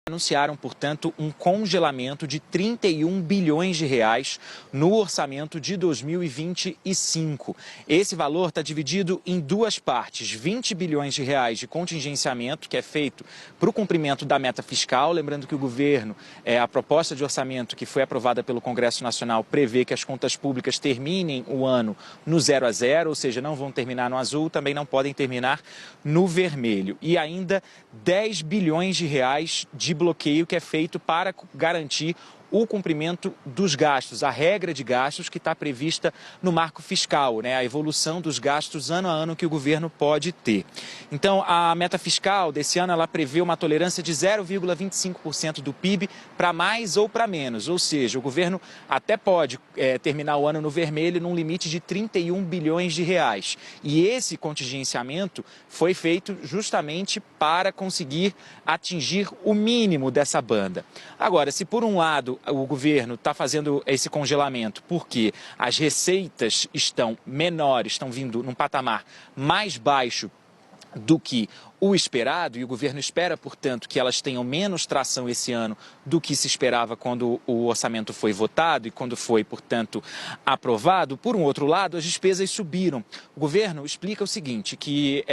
Anunciaram, portanto, um congelamento de 31 bilhões de reais no orçamento de 2025. Esse valor está dividido em duas partes: 20 bilhões de reais de contingenciamento, que é feito para o cumprimento da meta fiscal. Lembrando que o governo, a proposta de orçamento que foi aprovada pelo Congresso Nacional, prevê que as contas públicas terminem o ano no 0 a 0, ou seja, não vão terminar no azul, também não podem terminar no vermelho. E ainda 10 bilhões de reais de bloqueio que é feito para garantir o cumprimento dos gastos, a regra de gastos que está prevista no marco fiscal, a evolução dos gastos ano a ano que o governo pode ter. Então, a meta fiscal desse ano, ela prevê uma tolerância de 0,25% do PIB para mais ou para menos, ou seja, o governo até pode terminar o ano no vermelho num limite de 31 bilhões de reais. E esse contingenciamento foi feito justamente para conseguir atingir o mínimo dessa banda. Agora, se por um lado o governo está fazendo esse congelamento porque as receitas estão menores, estão vindo num patamar mais baixo do que o esperado, e o governo espera, portanto, que elas tenham menos tração esse ano do que se esperava quando o orçamento foi votado e quando foi, portanto, aprovado. Por um outro lado, as despesas subiram. O governo explica o seguinte, que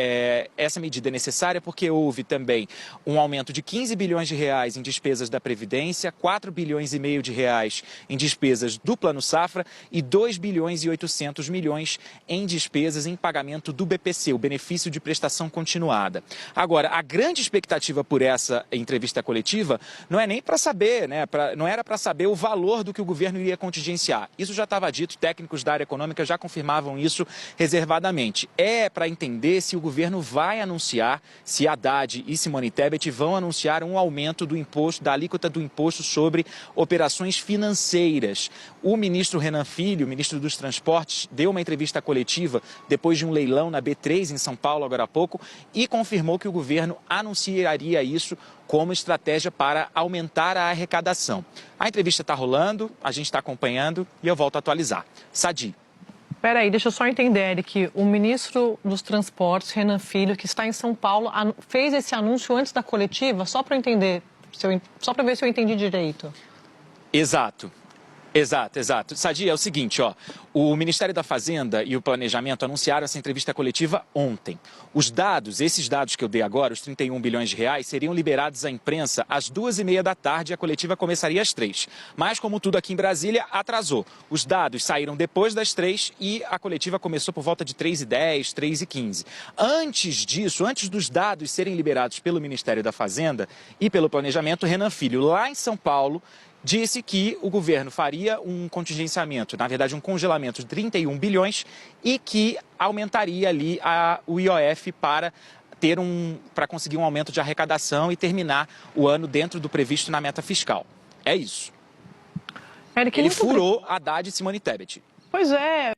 essa medida é necessária porque houve também um aumento de 15 bilhões de reais em despesas da Previdência, 4 bilhões e meio de reais em despesas do Plano Safra e 2 bilhões e 800 milhões em despesas em pagamento do BPC, o benefício de prestação continuada. Agora, a grande expectativa por essa entrevista coletiva não é nem para saber, não era para saber o valor do que o governo iria contingenciar. Isso já estava dito, técnicos da área econômica já confirmavam isso reservadamente. É para entender se o governo vai anunciar, se Haddad e Simone Tebet vão anunciar um aumento do imposto, da alíquota do imposto sobre operações financeiras. O ministro Renan Filho, ministro dos Transportes, deu uma entrevista coletiva depois de um leilão na B3 em São Paulo agora há pouco e confirmou que o governo anunciaria isso como estratégia para aumentar a arrecadação. A entrevista está rolando, a gente está acompanhando e eu volto a atualizar. Sadi. Peraí, deixa eu só entender, Eric. O ministro dos Transportes, Renan Filho, que está em São Paulo, fez esse anúncio antes da coletiva, só para eu entender, só para ver se eu entendi direito. Exato. Exato. Sadi, é o seguinte, o Ministério da Fazenda e o Planejamento anunciaram essa entrevista coletiva ontem. Esses dados que eu dei agora, os 31 bilhões de reais, seriam liberados à imprensa às 2h30 da tarde e a coletiva começaria às 3h. Mas, como tudo aqui em Brasília, atrasou. Os dados saíram depois das 3h e a coletiva começou por volta de 3h10, 3h15. Antes disso, antes dos dados serem liberados pelo Ministério da Fazenda e pelo Planejamento, Renan Filho, lá em São Paulo, disse que o governo faria um contingenciamento, na verdade um congelamento de 31 bilhões e que aumentaria ali o IOF para conseguir um aumento de arrecadação e terminar o ano dentro do previsto na meta fiscal. É isso. Eric, ele furou Haddad e Simone Tebet. Pois é.